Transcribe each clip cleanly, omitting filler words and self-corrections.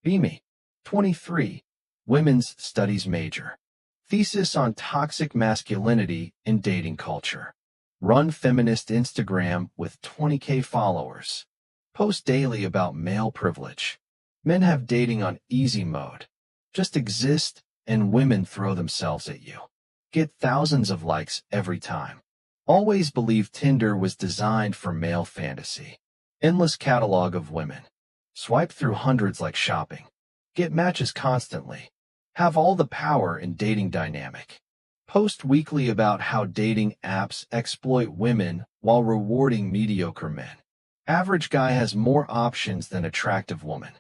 Beamy, 23, women's studies major. Thesis on toxic masculinity in dating culture. Run feminist Instagram with 20K followers. Post daily about male privilege. Men have dating on easy mode. Just exist and women throw themselves at you. Get thousands of likes every time. Always believe Tinder was designed for male fantasy. Endless catalog of women. Swipe through hundreds like shopping. Get matches constantly. Have all the power in dating dynamic. Post weekly about how dating apps exploit women while rewarding mediocre men. Average guy has more options than attractive woman.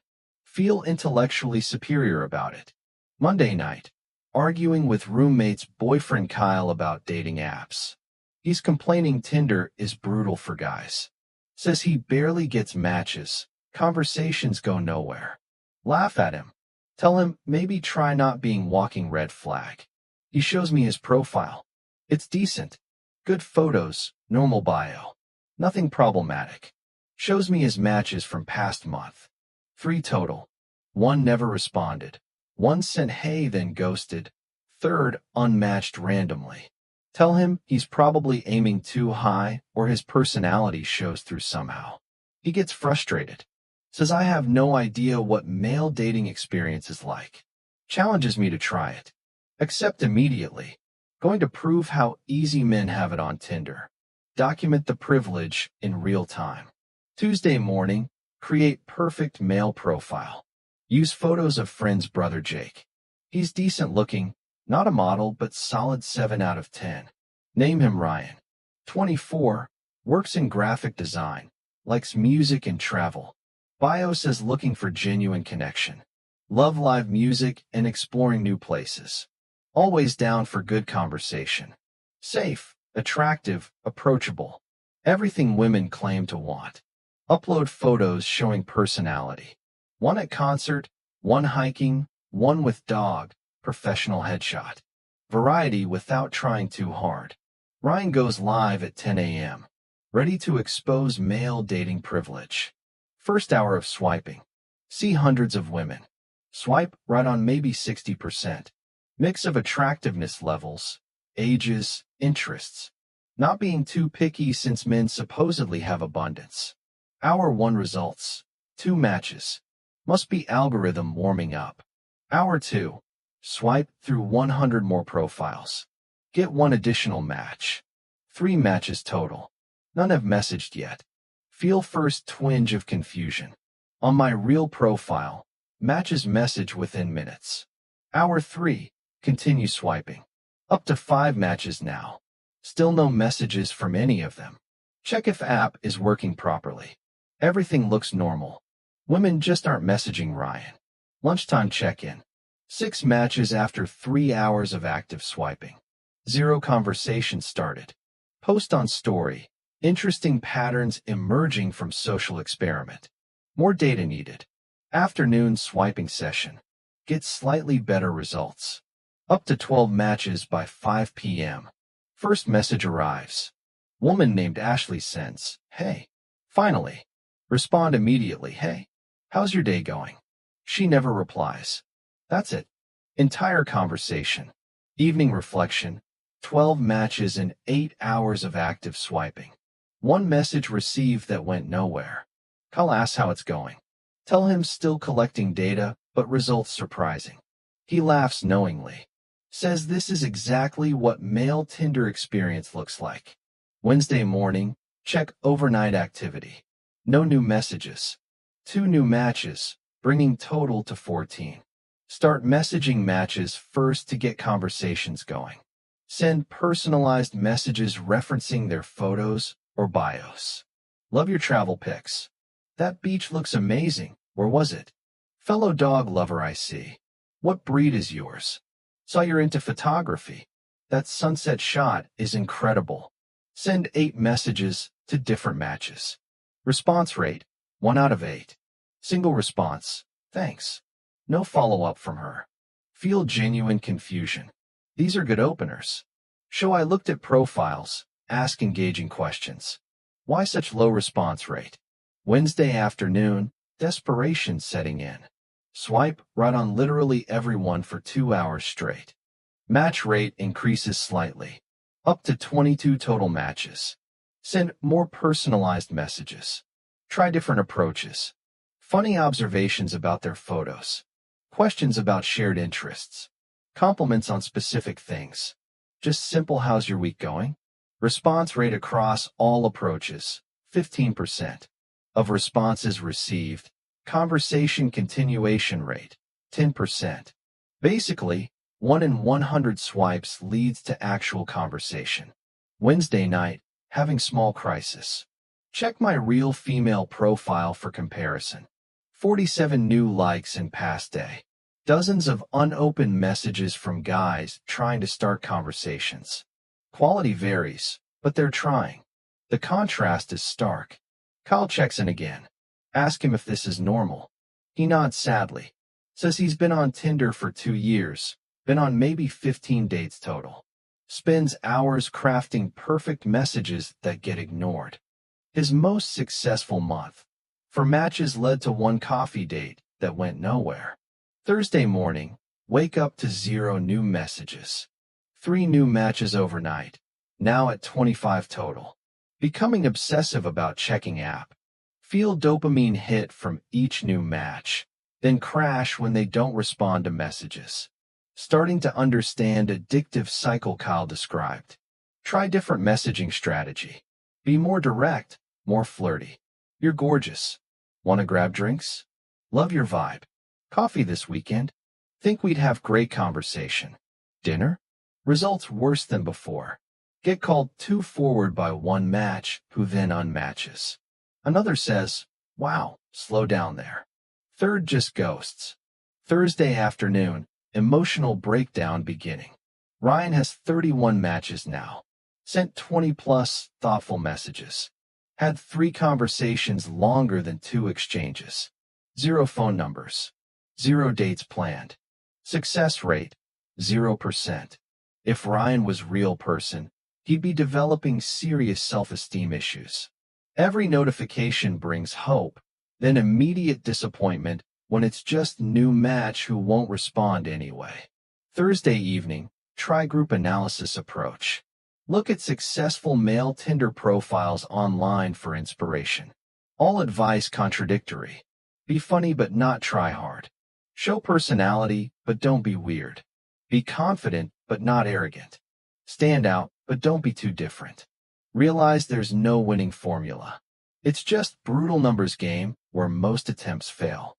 Feel intellectually superior about it. Monday night. Arguing with roommate's boyfriend Kyle about dating apps. He's complaining Tinder is brutal for guys. Says he barely gets matches. Conversations go nowhere. Laugh at him. Tell him maybe try not being walking red flag. He shows me his profile. It's decent. Good photos, normal bio. Nothing problematic. Shows me his matches from past month. 3 total. 1 never responded. 1 sent hey then ghosted. 3rd unmatched randomly. Tell him he's probably aiming too high or his personality shows through somehow. He gets frustrated. Says I have no idea what male dating experience is like. Challenges me to try it. Accept immediately. Going to prove how easy men have it on Tinder. Document the privilege in real time. Tuesday morning, create perfect male profile. Use photos of friend's brother Jake. He's decent looking, not a model but solid 7 out of 10. Name him Ryan. 24, works in graphic design, likes music and travel. Bio says looking for genuine connection. Love live music and exploring new places. Always down for good conversation. Safe, attractive, approachable. Everything women claim to want. Upload photos showing personality. 1 at concert, 1 hiking, 1 with dog, professional headshot. Variety without trying too hard. Ryan goes live at 10 a.m. Ready to expose male dating privilege. First hour of swiping. See hundreds of women. Swipe right on maybe 60%. Mix of attractiveness levels, ages, interests. Not being too picky since men supposedly have abundance. Hour 1 results. 2 matches. Must be algorithm warming up. Hour 2. Swipe through 100 more profiles. Get 1 additional match. 3 matches total. None have messaged yet. Feel first twinge of confusion. On my real profile, matches message within minutes. Hour 3. Continue swiping. Up to 5 matches now. Still no messages from any of them. Check if app is working properly. Everything looks normal. Women just aren't messaging Ryan. Lunchtime check-in. 6 matches after 3 hours of active swiping. 0 conversation started. Post on story. Interesting patterns emerging from social experiment. More data needed. Afternoon swiping session. Get slightly better results. Up to 12 matches by 5 p.m. First message arrives. Woman named Ashley sends, hey. Finally. Respond immediately, hey. How's your day going? She never replies. That's it. Entire conversation. Evening reflection. 12 matches and 8 hours of active swiping. 1 message received that went nowhere. I'll ask how it's going. Tell him still collecting data, but results surprising. He laughs knowingly. Says this is exactly what male Tinder experience looks like. Wednesday morning, check overnight activity. No new messages. 2 new matches, bringing total to 14. Start messaging matches first to get conversations going. Send personalized messages referencing their photos or bios. Love your travel pics. That beach looks amazing. Where was it? Fellow dog lover I see. What breed is yours? Saw you're into photography. That sunset shot is incredible. Send 8 messages to different matches. Response rate, 1 out of 8. Single response, thanks. No follow-up from her. Feel genuine confusion. These are good openers. Show I looked at profiles. Ask engaging questions. Why such low response rate? Wednesday afternoon, desperation setting in. Swipe right on literally everyone for 2 hours straight. Match rate increases slightly, up to 22 total matches. Send more personalized messages. Try different approaches. Funny observations about their photos. Questions about shared interests. Compliments on specific things. Just simple "how's your week going?" Response rate across all approaches, 15%. Of responses received. Conversation continuation rate, 10%. Basically, 1 in 100 swipes leads to actual conversation. Wednesday night, having small crisis. Check my real female profile for comparison. 47 new likes in past day. Dozens of unopened messages from guys trying to start conversations. Quality varies, but they're trying. The contrast is stark. Kyle checks in again. Ask him if this is normal. He nods sadly. Says he's been on Tinder for 2 years, been on maybe 15 dates total. Spends hours crafting perfect messages that get ignored. His most successful month. For matches led to 1 coffee date that went nowhere. Thursday morning, wake up to 0 new messages. 3 new matches overnight, now at 25 total. Becoming obsessive about checking app. Feel dopamine hit from each new match, then crash when they don't respond to messages. Starting to understand addictive cycle Kyle described. Try different messaging strategy. Be more direct, more flirty. You're gorgeous. Wanna grab drinks? Love your vibe. Coffee this weekend? Think we'd have great conversation. Dinner? Results worse than before. Get called too forward by 1 match who then unmatches. Another says, wow, slow down there. Third just ghosts. Thursday afternoon, emotional breakdown beginning. Ryan has 31 matches now. Sent 20+ thoughtful messages. Had 3 conversations longer than 2 exchanges. 0 phone numbers. 0 dates planned. Success rate, 0%. If Ryan was a real person, he'd be developing serious self-esteem issues. Every notification brings hope, then immediate disappointment when it's just new match who won't respond anyway. Thursday evening, try group analysis approach. Look at successful male Tinder profiles online for inspiration. All advice contradictory. Be funny but not try hard. Show personality but don't be weird. Be confident but not arrogant. Stand out but don't be too different. Realize there's no winning formula. It's just brutal numbers game where most attempts fail.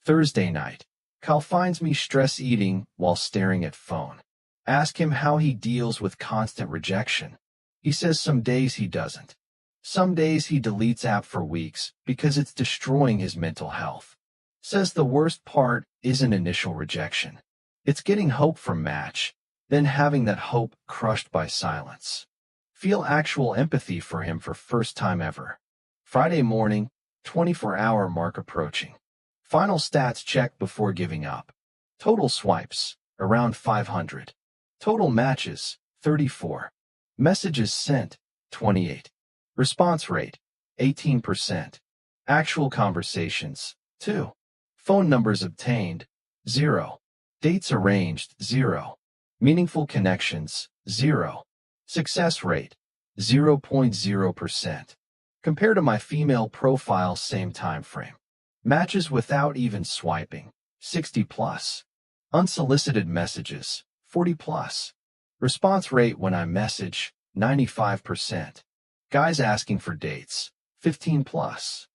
Thursday night, Kyle finds me stress eating while staring at phone. Ask him how he deals with constant rejection. He says some days he doesn't. Some days he deletes app for weeks because it's destroying his mental health. Says the worst part isn't initial rejection. It's getting hope from match, then having that hope crushed by silence. Feel actual empathy for him for first time ever. Friday morning, 24-hour mark approaching. Final stats check before giving up. Total swipes, around 500. Total matches, 34. Messages sent, 28. Response rate, 18%. Actual conversations, 2. Phone numbers obtained, 0. Dates arranged, 0. Meaningful connections, 0. Success rate, 0.0%. Compared to my female profile same time frame. Matches without even swiping, 60+. Unsolicited messages, 40+. Response rate when I message, 95%. Guys asking for dates, 15+.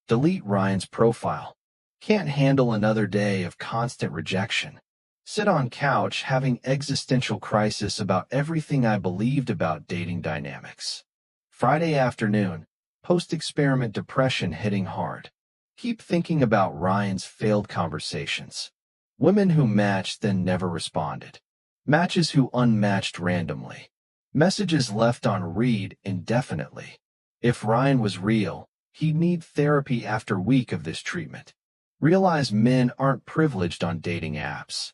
Delete Ryan's profile. Can't handle another day of constant rejection. Sit on couch having existential crisis about everything I believed about dating dynamics. Friday afternoon, post-experiment depression hitting hard. Keep thinking about Ryan's failed conversations. Women who matched then never responded. Matches who unmatched randomly. Messages left on read indefinitely. If Ryan was real, he'd need therapy after a week of this treatment. Realize men aren't privileged on dating apps.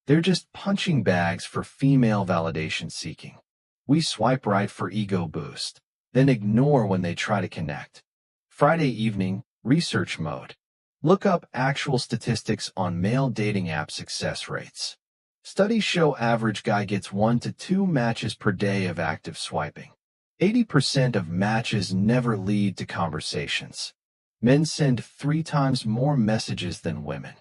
They're just punching bags for female validation seeking. We swipe right for ego boost, then ignore when they try to connect. Friday evening, research mode. Look up actual statistics on male dating app success rates. Studies show average guy gets 1 to 2 matches per day of active swiping. 80% of matches never lead to conversations. Men send 3 times more messages than women.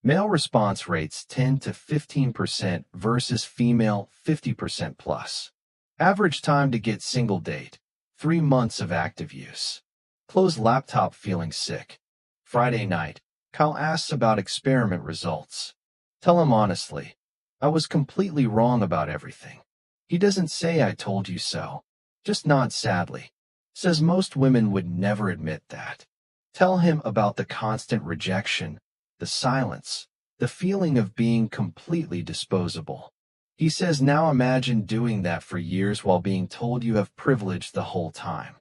Male response rates 10 to 15% versus female 50% plus. Average time to get single date, 3 months of active use. Close laptop feeling sick. Friday night, Kyle asks about experiment results. Tell him honestly, I was completely wrong about everything. He doesn't say I told you so. Just nods sadly. Says most women would never admit that. Tell him about the constant rejection, the silence, the feeling of being completely disposable. He says now imagine doing that for years while being told you have privilege the whole time.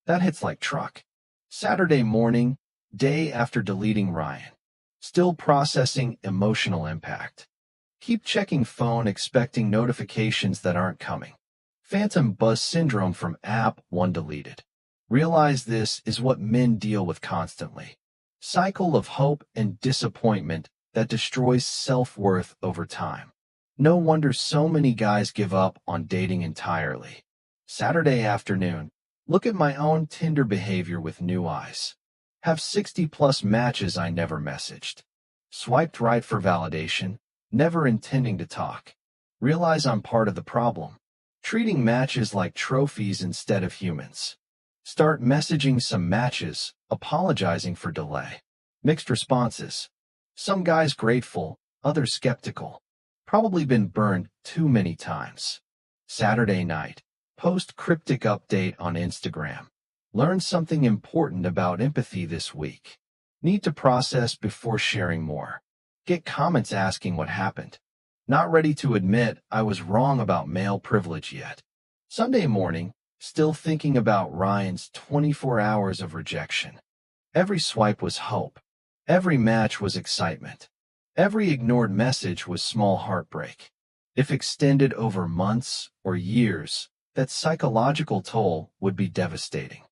That hits like truck. Saturday morning, day after deleting Ryan. Still processing emotional impact. Keep checking phone expecting notifications that aren't coming. Phantom buzz syndrome from app 1 deleted. Realize this is what men deal with constantly. Cycle of hope and disappointment that destroys self-worth over time. No wonder so many guys give up on dating entirely. Saturday afternoon, look at my own Tinder behavior with new eyes. Have 60+ matches I never messaged. Swiped right for validation, never intending to talk. Realize I'm part of the problem. Treating matches like trophies instead of humans. Start messaging some matches, apologizing for delay. Mixed responses. Some guys grateful, others skeptical. Probably been burned too many times. Saturday night. Post cryptic update on Instagram. Learn something important about empathy this week. Need to process before sharing more. Get comments asking what happened. Not ready to admit I was wrong about male privilege yet. Sunday morning, still thinking about Ryan's 24 hours of rejection. Every swipe was hope. Every match was excitement. Every ignored message was small heartbreak. If extended over months or years, that psychological toll would be devastating.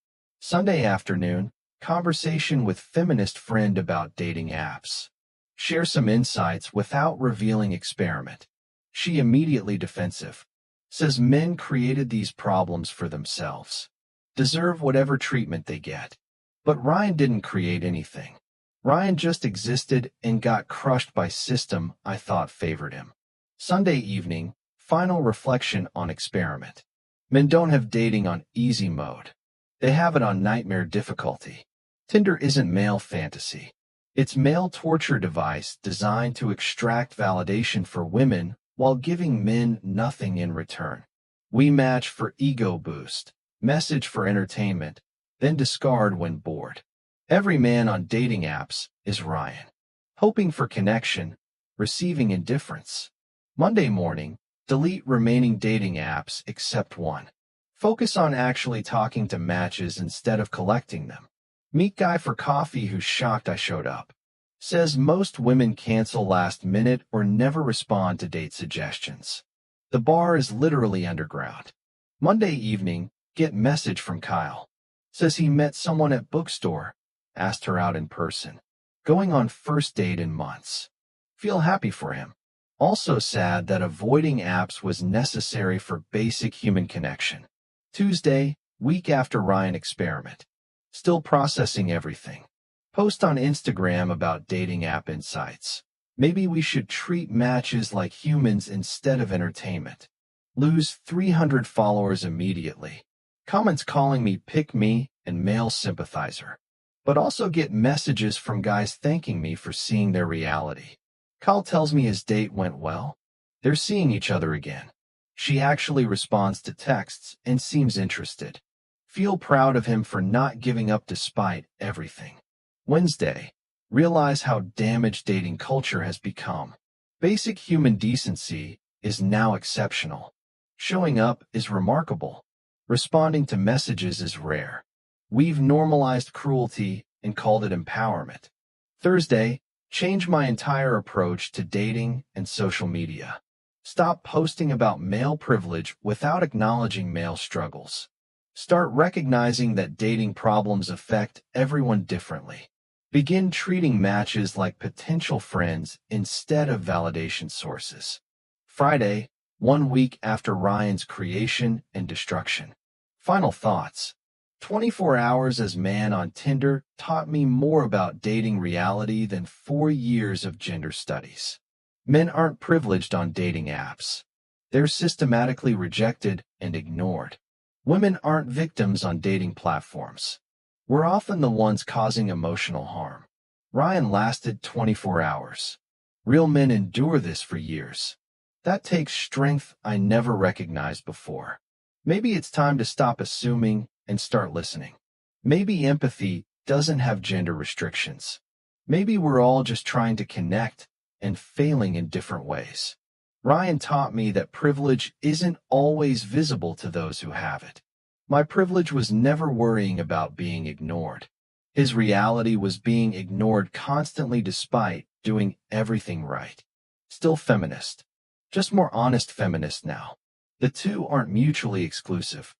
Sunday afternoon, conversation with feminist friend about dating apps. Share some insights without revealing experiment. She immediately defensive. Says men created these problems for themselves. Deserve whatever treatment they get. But Ryan didn't create anything. Ryan just existed and got crushed by system I thought favored him. Sunday evening, final reflection on experiment. Men don't have dating on easy mode. They have it on nightmare difficulty. Tinder isn't male fantasy. It's male torture device designed to extract validation for women while giving men nothing in return. We match for ego boost, message for entertainment, then discard when bored. Every man on dating apps is Ryan. Hoping for connection, receiving indifference. Monday morning, delete remaining dating apps except one. Focus on actually talking to matches instead of collecting them. Meet guy for coffee who's shocked I showed up. Says most women cancel last minute or never respond to date suggestions. The bar is literally underground. Monday evening, get message from Kyle. Says he met someone at bookstore, asked her out in person. Going on first date in months. Feel happy for him. Also sad that avoiding apps was necessary for basic human connection. Tuesday, week after Ryan experiment. Still processing everything. Post on Instagram about dating app insights. Maybe we should treat matches like humans instead of entertainment. Lose 300 followers immediately. Comments calling me pick me and male sympathizer. But also get messages from guys thanking me for seeing their reality. Kyle tells me his date went well. They're seeing each other again. She actually responds to texts and seems interested. Feel proud of him for not giving up despite everything. Wednesday, realize how damaged dating culture has become. Basic human decency is now exceptional. Showing up is remarkable. Responding to messages is rare. We've normalized cruelty and called it empowerment. Thursday, change my entire approach to dating and social media. Stop posting about male privilege without acknowledging male struggles. Start recognizing that dating problems affect everyone differently. Begin treating matches like potential friends instead of validation sources. Friday, 1 week after Ryan's creation and destruction. Final thoughts. 24 hours as man on Tinder taught me more about dating reality than 4 years of gender studies. Men aren't privileged on dating apps. They're systematically rejected and ignored. Women aren't victims on dating platforms. We're often the ones causing emotional harm. Ryan lasted 24 hours. Real men endure this for years. That takes strength I never recognized before. Maybe it's time to stop assuming and start listening. Maybe empathy doesn't have gender restrictions. Maybe we're all just trying to connect and failing in different ways. Ryan taught me that privilege isn't always visible to those who have it. My privilege was never worrying about being ignored. His reality was being ignored constantly despite doing everything right. Still feminist. Just more honest feminist now. The two aren't mutually exclusive.